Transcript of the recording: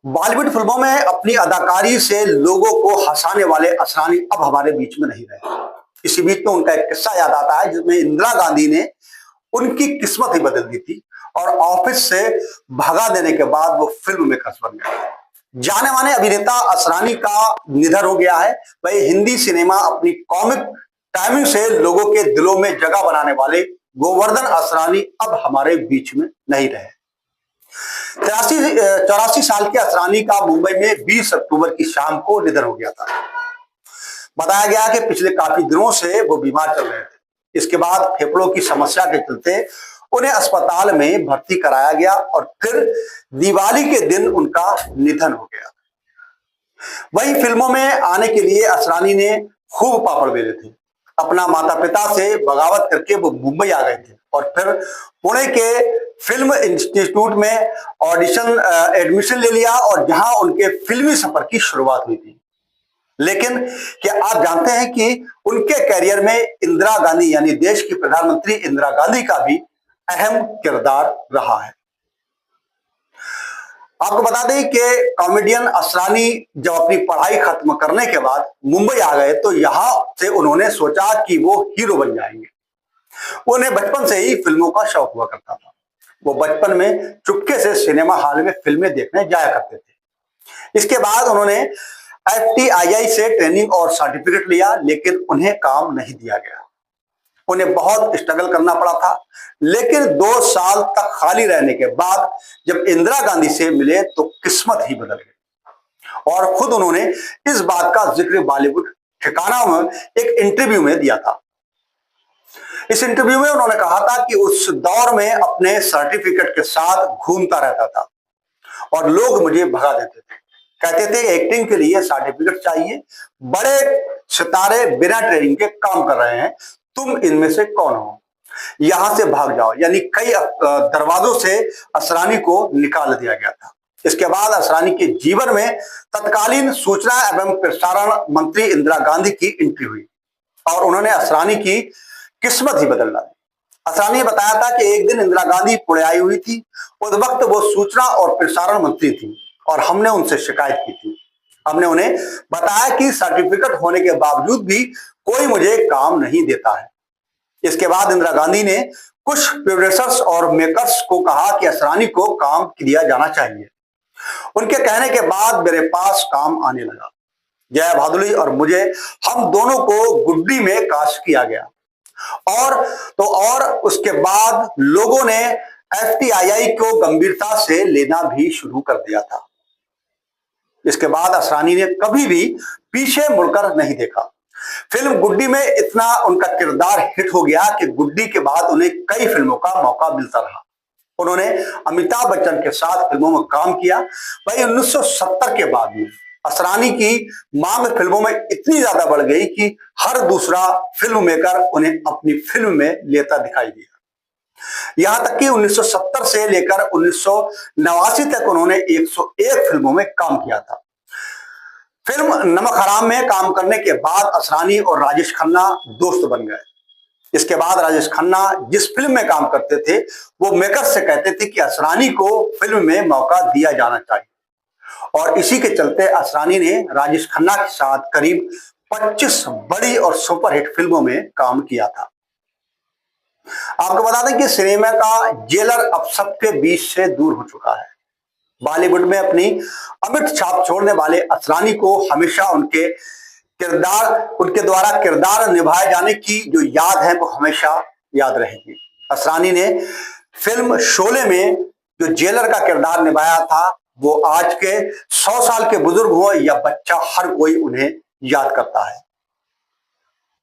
बॉलीवुड फिल्मों में अपनी अदाकारी से लोगों को हंसाने वाले असरानी अब हमारे बीच में नहीं रहे। इसी बीच में उनका एक किस्सा याद आता है जिसमें इंदिरा गांधी ने उनकी किस्मत ही बदल दी थी और ऑफिस से भगा देने के बाद वो फिल्म मेकर्स बन गए। जाने माने अभिनेता असरानी का निधन हो गया है। वही हिंदी सिनेमा अपनी कॉमिक टाइमिंग से लोगों के दिलों में जगह बनाने वाले गोवर्धन असरानी अब हमारे बीच में नहीं रहे। 84 साल के असरानी का मुंबई में 20 अक्टूबर की शाम को निधन हो गया था। बताया गया कि पिछले काफी दिनों से वो बीमार चल रहे थे। इसके बाद फेफड़ों की समस्या के चलते उन्हें अस्पताल में भर्ती कराया गया और फिर दिवाली के दिन उनका निधन हो गया। वही फिल्मों में आने के लिए असरानी ने खूब पापड़ बेले थे। अपना माता पिता से बगावत करके वो मुंबई आ गए थे और फिर पुणे के फिल्म इंस्टीट्यूट में ऑडिशन एडमिशन ले लिया और जहां उनके फिल्मी सफर की शुरुआत हुई थी। लेकिन क्या आप जानते हैं कि उनके करियर में इंदिरा गांधी यानी देश की प्रधानमंत्री इंदिरा गांधी का भी अहम किरदार रहा है। आपको बता दें कि कॉमेडियन असरानी जब अपनी पढ़ाई खत्म करने के बाद मुंबई आ गए तो यहां से उन्होंने सोचा कि वो हीरो बन जाएंगे। उन्हें बचपन से ही फिल्मों का शौक हुआ करता था। वो बचपन में चुपके से सिनेमा हॉल में फिल्में देखने जाया करते थे। इसके बाद उन्होंने FTII से ट्रेनिंग और सर्टिफिकेट लिया, लेकिन उन्हें काम नहीं दिया गया। उन्हें बहुत स्ट्रगल करना पड़ा था, लेकिन 2 साल तक खाली रहने के बाद जब इंदिरा गांधी से मिले तो किस्मत ही बदल गई और खुद उन्होंने इस बात का जिक्र बॉलीवुड ठिकाना में एक इंटरव्यू में दिया था। इस इंटरव्यू में उन्होंने कहा था कि उस दौर में अपने सर्टिफिकेट के साथ घूमता रहता था और लोग मुझे भगा देते थे। कहते थे एक्टिंग के लिए सर्टिफिकेट चाहिए, बड़े सितारे बिना ट्रेनिंग के काम कर रहे हैं, तुम इनमें से कौन हो, यहां से भाग जाओ। यानी कई दरवाजों से असरानी को निकाल दिया गया था। इसके बाद असरानी के जीवन में तत्कालीन सूचना एवं प्रसारण मंत्री इंदिरा गांधी की एंट्री हुई और उन्होंने असरानी की किस्मत ही बदल डाली। असरानी ने बताया था कि एक दिन इंदिरा गांधी पुणे आई हुई थी। उस वक्त वो सूचना और प्रसारण मंत्री थी और हमने उनसे शिकायत की थी। हमने उन्हें बताया कि सर्टिफिकेट होने के बावजूद भी कोई मुझे काम नहीं देता है। इसके बाद इंदिरा गांधी ने कुछ प्रोड्यूसर्स और मेकर्स को कहा कि असरानी को काम दिया जाना चाहिए। उनके कहने के बाद मेरे पास काम आने लगा। जया भादुड़ी और मुझे, हम दोनों को गुड्डी में कास्ट किया गया और उसके बाद लोगों ने FTII को गंभीरता से लेना भी शुरू कर दिया था। इसके बाद असरानी ने कभी भी पीछे मुड़कर नहीं देखा। फिल्म गुड्डी में इतना उनका किरदार हिट हो गया कि गुड्डी के बाद उन्हें कई फिल्मों का मौका मिलता रहा। उन्होंने अमिताभ बच्चन के साथ फिल्मों में काम किया। वही 1970 के बाद में असरानी की मांग फिल्मों में इतनी ज्यादा बढ़ गई कि हर दूसरा फिल्म मेकर उन्हें अपनी फिल्म में लेता दिखाई दिया। यहां तक कि 1970 से लेकर 1989 तक उन्होंने 101 फिल्मों में काम किया था। फिल्म नमक हराम में काम करने के बाद असरानी और राजेश खन्ना दोस्त बन गए। इसके बाद राजेश खन्ना जिस फिल्म में काम करते थे वो मेकर्स से कहते थे कि असरानी को फिल्म में मौका दिया जाना चाहिए और इसी के चलते असरानी ने राजेश खन्ना के साथ करीब 25 बड़ी और सुपरहिट फिल्मों में काम किया था। आपको बता दें कि सिनेमा का जेलर अब सबके बीच से दूर हो चुका है। बॉलीवुड में अपनी अमिट छाप छोड़ने वाले असरानी को हमेशा उनके द्वारा किरदार निभाए जाने की जो याद है वो हमेशा याद रहेगी। असरानी ने फिल्म शोले में जो जेलर का किरदार निभाया था वो आज के 100 साल के बुजुर्ग हो या बच्चा, हर कोई उन्हें याद करता है।